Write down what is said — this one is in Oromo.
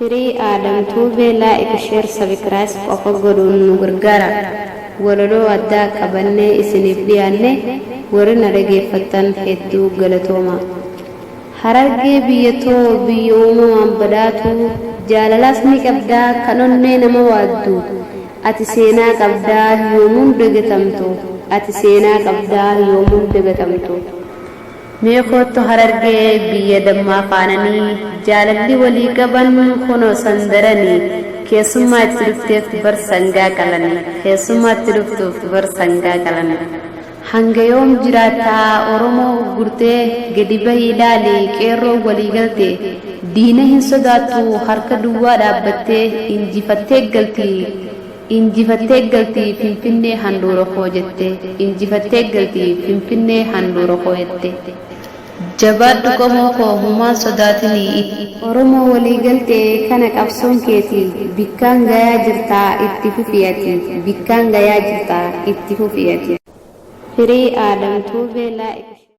Firii aadamtuu beelaa ishee sabikiraas qofa godhuun nu gargaara. Walaloo addaa qabannee isiniif dhiyaanne warri na dhageeffattan hedduu galatooma. Harargee biyyatoo biyya uumamaan badhaatu jaalalaas ni qabdaa kan onnee nama waaddu. Ati seenaa qabdaa yoomuun dagatamtu. Ati seenaa qabdaa yoomuun dagatamtu. Meekootu harargee biyya dammaa faananii jaalalli walii qaban kunoo sandaranii keessummaa itti dhufteef barsangaa qalanii keessummaa itti dhuftuuf barsangaa qalanii hanga yoom jiraataa Oromoo gurtee gadi bahii ilaalee qeerroo walii galtee diina hin sodaattu harka duwwaa dhaabbattee injifattee galtii Finfinnee handhuura koo jettee injifattee galtii Finfinnee handhuura koo jettee. Jabaadhu qomoo koo humaan sodaatini Oromoo walii galtee kana qabsoon keeti bikkaan gayaa jirtaa itti fufiyati bikkaan gayaa jirtaa itti fufiyati. Firii aadamtuu beelaa